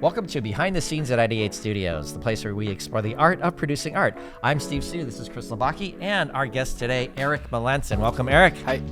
Welcome to Behind the Scenes at ID8 Studios, the place where we explore the art of producing art. I'm Steve Sue, this is Chris Labaki, and our guest today, Erick Melanson. Welcome, Erick. Hi.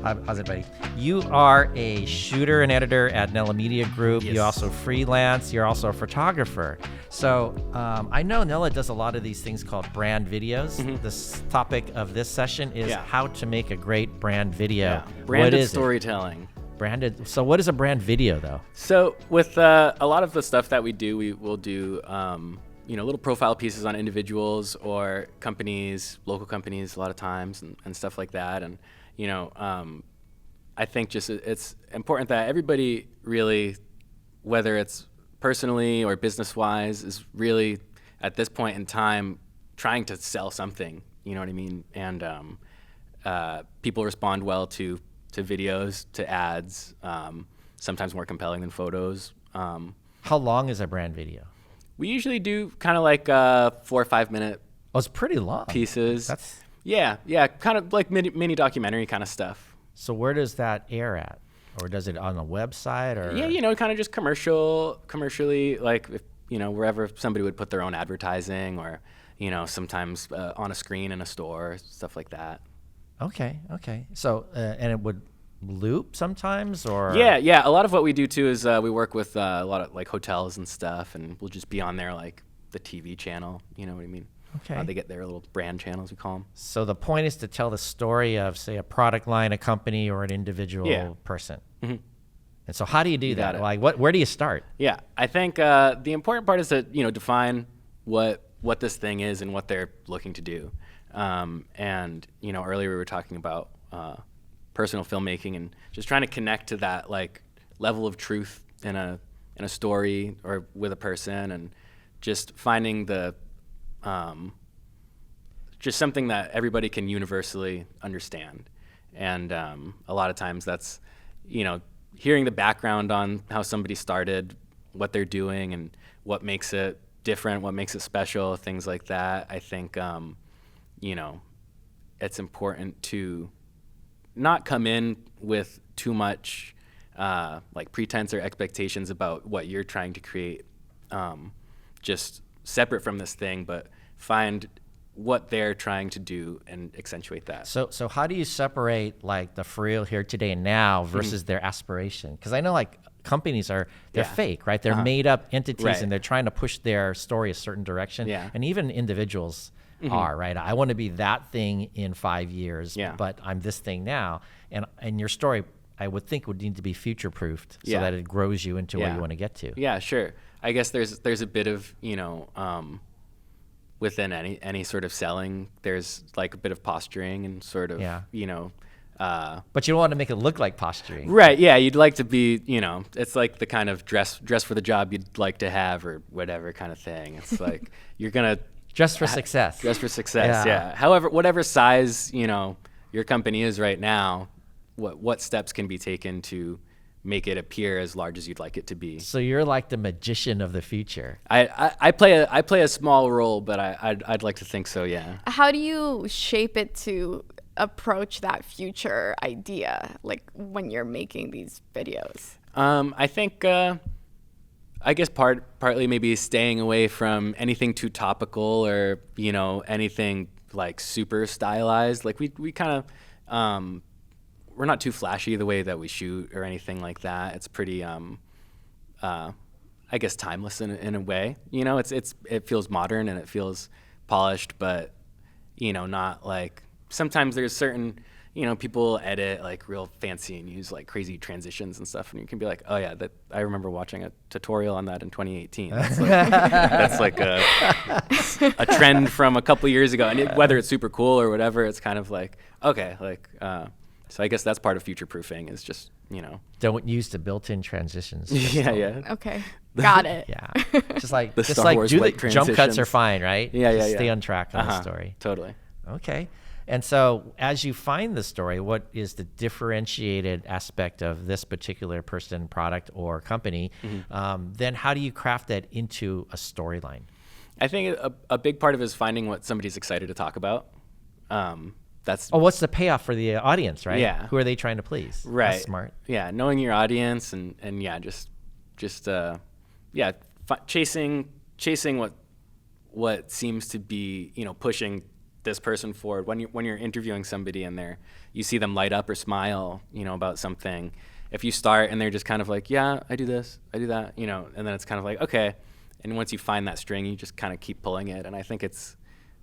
How's it, buddy? You are a shooter and editor at Nella Media Group. Yes. You also freelance. You're also a photographer. So I know Nella does a lot of these things called brand videos. Mm-hmm. This topic of this session is how to make a great brand video. Yeah. Branded What is storytelling. Branded. So what is a brand video, though? So with a lot of the stuff that we do, we will do little profile pieces on individuals or companies, local companies a lot of times, and stuff like that. And I think just it's important that everybody really, whether it's personally or business-wise, is really at this point in time trying to sell something. You know what I mean? And people respond well to videos, to ads, sometimes more compelling than photos. How long is a brand video? We usually do kind of like 4 or 5 minute Oh, it's pretty long. pieces. That's Yeah, kind of like mini documentary kind of stuff. so. Where does that air at, or does it on a website, or? Yeah, kind of just commercially, like if, wherever somebody would put their own advertising, or sometimes on a screen in a store, stuff like that. Okay. So and it would loop sometimes, or? Yeah. A lot of what we do too is we work with a lot of like hotels and stuff, and we'll just be on there like the TV channel. You know what I mean? Okay. They get their little brand channels, we call them. So the point is to tell the story of, say, a product line, a company, or an individual Yeah. person. Mm-hmm. And so how do you do got that? it. Like, where do you start? Yeah, I think the important part is to define what this thing is and what they're looking to do. And earlier we were talking about personal filmmaking and just trying to connect to that like level of truth in a story or with a person, and just finding the just something that everybody can universally understand. And a lot of times that's hearing the background on how somebody started, what they're doing, and what makes it different, what makes it special, things like that. I think it's important to not come in with too much like pretense or expectations about what you're trying to create, just separate from this thing, but find what they're trying to do and accentuate that. So how do you separate like the for real here today and now versus their aspiration? Because I know like companies they're fake, right? They're made up entities, Right. and they're trying to push their story a certain direction. Yeah. And even individuals are, right? I want to be that thing in 5 years, but I'm this thing now. And your story, I would think, would need to be future proofed so that it grows you into where you want to get to. Yeah, sure. I guess there's a bit of within any sort of selling, there's like a bit of posturing and sort of But you don't want to make it look like posturing. right. Yeah, you'd like to be, it's like the kind of dress for the job you'd like to have, or whatever kind of thing. It's like you're gonna Dress for success. dress for success. Yeah. However, whatever size your company is right now, what steps can be taken to make it appear as large as you'd like it to be. So you're like the magician of the future. I play a small role, but I'd like to think so. Yeah. How do you shape it to approach that future idea, like when you're making these videos? I think I guess partly maybe staying away from anything too topical, or anything like super stylized. Like we kind of we're not too flashy the way that we shoot or anything like that. It's pretty I guess timeless in a way. It feels modern and it feels polished, but not like sometimes there's certain people edit like real fancy and use like crazy transitions and stuff, and you can be like, oh yeah, that I remember watching a tutorial on that in 2018. That's like a trend from a couple years ago, and whether it's super cool or whatever, it's kind of like okay, like so I guess that's part of future proofing, is just Don't use the built-in transitions. yeah. Okay, got it. Yeah. Just like The Star Wars do the like jump cuts transitions. are fine, right? Yeah. Just stay on track on the story. Totally. Okay. And so as you find the story, what is the differentiated aspect of this particular person, product, or company? Then how do you craft that into a storyline? I think a big part of it is finding what somebody's excited to talk about. That's what's the payoff for the audience, right? Yeah. Who are they trying to please? right. That's smart. Yeah, knowing your audience and just chasing what seems to be, pushing this person forward. When you're interviewing somebody and you see them light up or smile, about something. If you start and they're just kind of like, yeah, I do this, I do that, and then it's kind of like, okay. And once you find that string, you just kind of keep pulling it. And I think it's,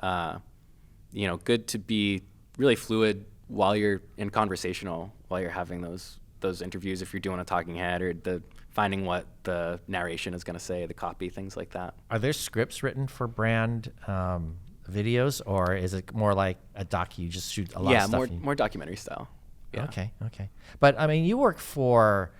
good to be really fluid while you're while you're having those interviews, if you're doing a talking head or finding what the narration is going to say, the copy, things like that. Are there scripts written for brand videos, or is it more like a doc? You just shoot a lot of stuff. Yeah, more documentary style. Yeah. Okay. But I mean, you work for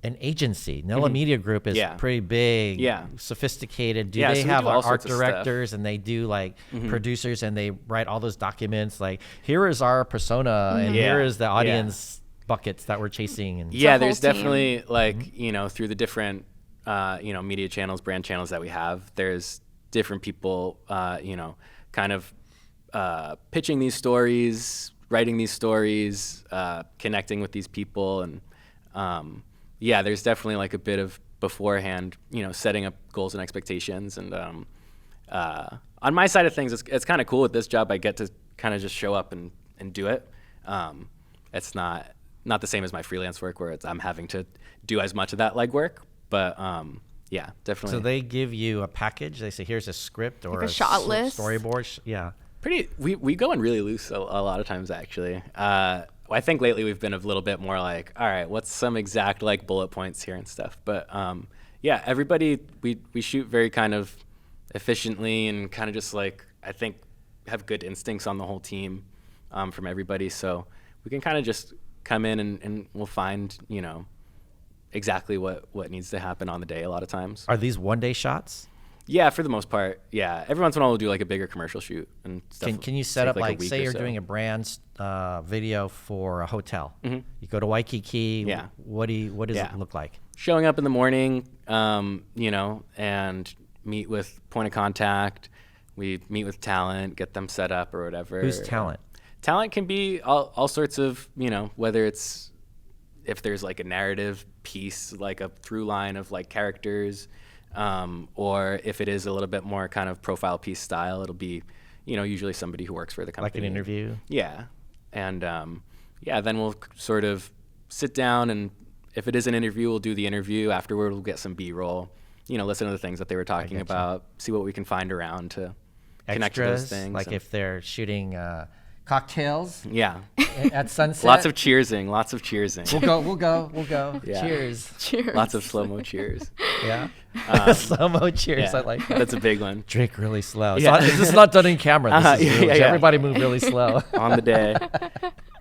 an agency. Nella Media Group is pretty big, sophisticated. Do they have art directors and they do like producers and they write all those documents like, here is our persona and here is the audience buckets that we're chasing? And there's definitely like, through the different, media channels, brand channels that we have, there's different people, kind of pitching these stories, writing these stories, connecting with these people. And there's definitely like a bit of beforehand, setting up goals and expectations. And on my side of things, it's kind of cool with this job. I get to kind of just show up and do it. It's not the same as my freelance work where I'm having to do as much of that legwork. But definitely. So they give you a package. They say, here's a script or like a shot list, storyboard. Yeah. We go in really loose a lot of times, actually. I think lately we've been a little bit more like, all right, what's some exact like bullet points here and stuff. But everybody, we shoot very kind of efficiently and kind of just like, I think have good instincts on the whole team from everybody. So we can kind of just come in and we'll find, exactly what needs to happen on the day a lot of times. Are these one-day shots? Yeah, for the most part. Yeah, every once in a while we'll do like a bigger commercial shoot and stuff. Can you set up like say you're doing a brand video for a hotel? You go to Waikiki. Yeah. What does it look like? Showing up in the morning, and meet with point of contact. We meet with talent, get them set up or whatever. Who's talent? Talent can be all sorts of, whether it's if there's like a narrative piece, like a through line of like characters. Or if it is a little bit more kind of profile piece style, it'll be, usually somebody who works for the company. Like an interview? Yeah. And, then we'll sort of sit down and if it is an interview, we'll do the interview. Afterward, we'll get some B-roll, listen to the things that they were talking about, see what we can find around to connect to those things. Like if they're shooting cocktails. Yeah. At sunset. Lots of cheersing. We'll go. Yeah. Cheers. Lots of slow-mo cheers. Yeah. Slow-mo cheers. Yeah. I like that. That's a big one. Drink really slow. Yeah. This is not done in camera. This is real. Everybody move really slow. On the day.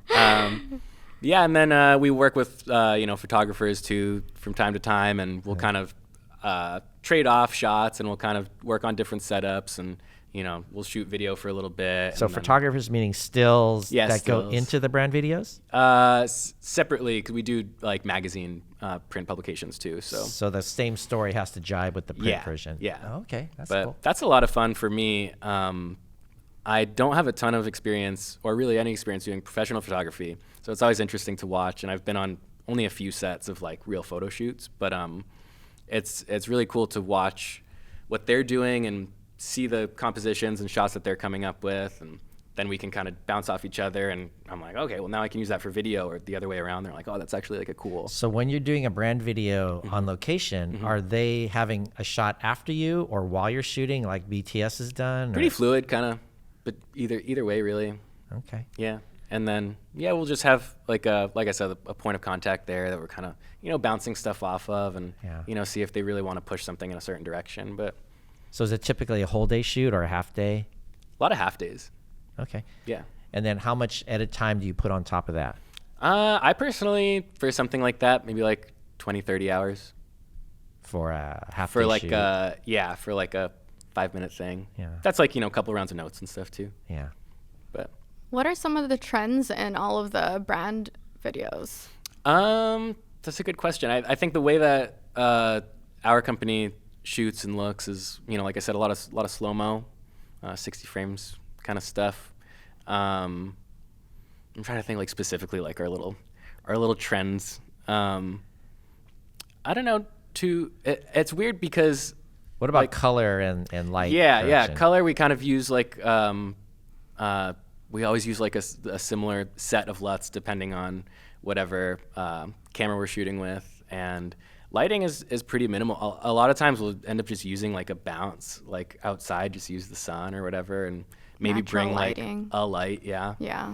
And then we work with, photographers too from time to time, and we'll kind of trade off shots, and we'll kind of work on different setups, and we'll shoot video for a little bit. So photographers meaning stills that go into the brand videos? Separately, because we do like magazine print publications too. So the same story has to jibe with the print version. Yeah. Oh, okay, that's but cool. That's a lot of fun for me. I don't have a ton of experience or really any experience doing professional photography. So it's always interesting to watch. And I've been on only a few sets of like real photo shoots, but it's really cool to watch what they're doing and see the compositions and shots that they're coming up with, and then we can kind of bounce off each other, and I'm like, okay, well now I can use that for video, or the other way around. They're like, oh, that's actually like a cool. So when you're doing a brand video on location, are they having a shot after you or while you're shooting like BTS has done? Pretty fluid kind of, but either way really. Okay. Yeah. And then, we'll just have like I said, a point of contact there that we're kind of, bouncing stuff off of, and, see if they really want to push something in a certain direction. But so is it typically a whole day shoot or a half day? A lot of half days. Okay. Yeah. And then how much edit time do you put on top of that? I personally, for something like that, maybe like 20, 30 hours. For a half day shoot? For like a 5-minute thing. Yeah. That's like, a couple rounds of notes and stuff too. Yeah. But what are some of the trends in all of the brand videos? That's a good question. I think the way that our company shoots and looks is, like I said, a lot of slow-mo, 60 frames kind of stuff. I'm trying to think like specifically like our little trends. I don't know. It's weird because What about like, color and light? Yeah, correction? color we kind of use like we always use like a similar set of LUTs depending on whatever camera we're shooting with, and lighting is pretty minimal. A lot of times we'll end up just using like a bounce, like outside, just use the sun or whatever, and maybe Natural bring lighting. like a light. Yeah. Yeah.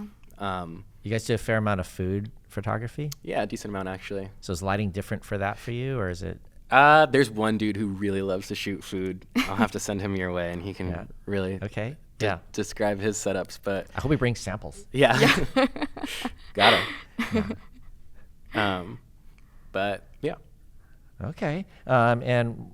You guys do a fair amount of food photography. Yeah, a decent amount actually. So is lighting different for that for you, or is it? There's one dude who really loves to shoot food. I'll have to send him your way, and he can Yeah. really Okay. Yeah. describe his setups. But I hope he brings samples. yeah, got him. But yeah. Okay. And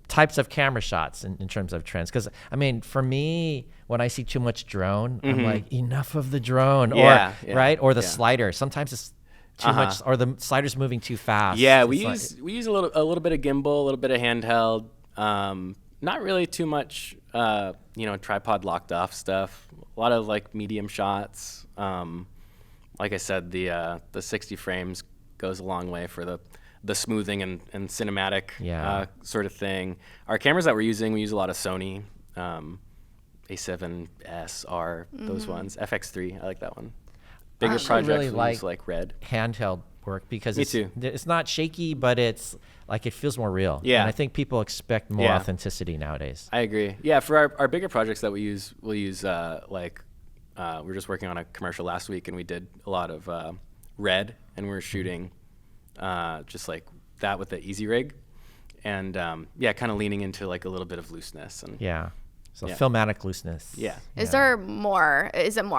types of camera shots in terms of trends. Because, I mean, for me, when I see too much drone, I'm like, enough of the drone. Yeah, or, yeah, right? Or the yeah. slider. Sometimes it's too much, or the slider's moving too fast. Yeah, It's we use a little bit of gimbal, a little bit of handheld. Not really too much, tripod locked off stuff. A lot of like medium shots. Like I said, the 60 frames goes a long way for the smoothing and cinematic sort of thing. Our cameras that we use a lot of Sony, A7S, R, those ones. FX3, I like that one. Bigger actually projects really we use like Red. handheld work because Me it's, too. it's not shaky, but it's like it feels more real. Yeah. And I think people expect more Yeah. authenticity nowadays. I agree. Yeah, for our bigger projects that we'll use we're just working on a commercial last week, and we did a lot of Red, and we were shooting just like that with the Easy Rig, and kind of leaning into like a little bit of looseness. And Yeah. So Yeah. filmatic looseness. Yeah. Is it more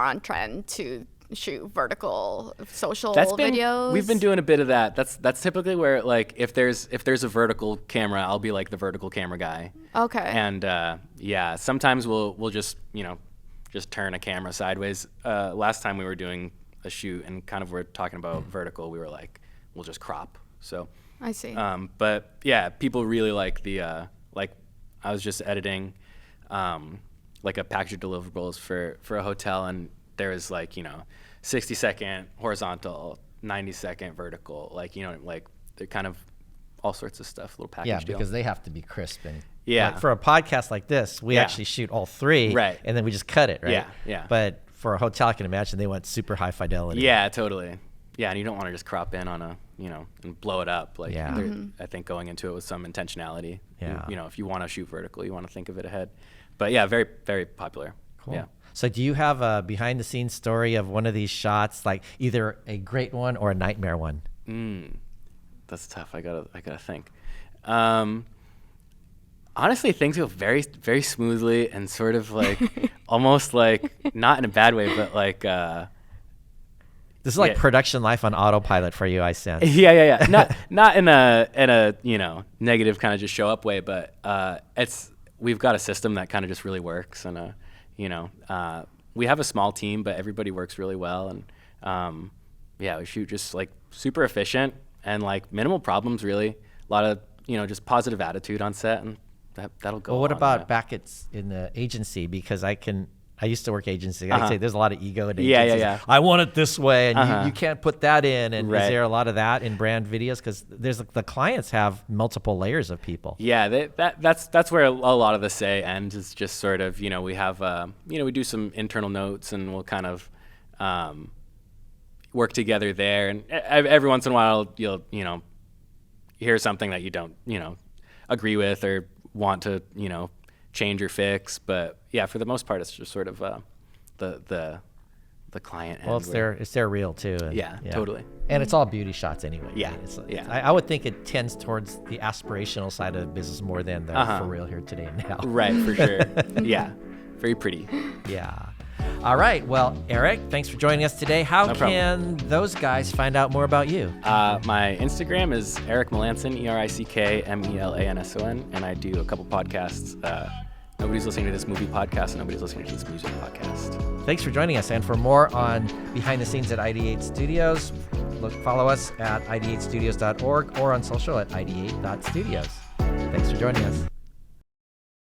on trend to shoot vertical social videos? We've been doing a bit of that. That's typically where like if there's a vertical camera, I'll be like the vertical camera guy. Okay. And sometimes we'll just just turn a camera sideways. Last time we were doing a shoot and kind of we're talking about vertical, we were like, we'll just crop. So I see. but yeah, people really like the like I was just editing like a package of deliverables for a hotel, and there was like 60-second horizontal, 90-second vertical, like they're kind of all sorts of stuff, little package Yeah, deal. because they have to be crisp. And Yeah. like for a podcast like this, we Yeah. actually shoot all three, Right. and then we just cut it, right? Yeah, yeah. But for a hotel, I can imagine they want super high fidelity. Yeah, totally. Yeah, and you don't want to just crop in on and blow it up. Like, Yeah. I think going into it with some intentionality. Yeah. If you want to shoot vertical, you want to think of it ahead. But yeah, very, very popular. Cool. Yeah. So do you have a behind the scenes story of one of these shots, like either a great one or a nightmare one? That's tough. I gotta think. Honestly, things go very, very smoothly and sort of like almost like not in a bad way, but like This is like Yeah. production life on autopilot for you, I sense. yeah. Not in a negative kind of just show up way, but we've got a system that kind of just really works, and we have a small team, but everybody works really well, and we shoot just like super efficient and like minimal problems really. A lot of just positive attitude on set, and that'll go. Well, what a long about way. back in the agency? Because I used to work agency. I'd say there's a lot of ego in Yeah, agencies. yeah. I want it this way, and you can't put that in. And Right. is there a lot of that in brand videos? Because the clients have multiple layers of people. Yeah, that's where a lot of the say ends. Is just sort of we have we do some internal notes, and we'll kind of work together there. And every once in a while, you'll hear something that you don't agree with or want to change or fix. But yeah, for the most part, it's just sort of the client. Well, end it's their reel too. And, Yeah, totally. And it's all beauty shots anyway. Yeah, It's yeah. I would think it tends towards the aspirational side of the business more than the for real here today and now. Right, for sure. Yeah, very pretty. Yeah. All right. Well, Eric, thanks for joining us today. How No problem. can those guys find out more about you? My Instagram is Erick Melanson, ErickMelanson, and I do a couple podcasts. Nobody's listening to this movie podcast, and nobody's listening to this music podcast. Thanks for joining us. And for more on behind the scenes at ID8 Studios, follow us at id8studios.org or on social at id8.studios. Thanks for joining us.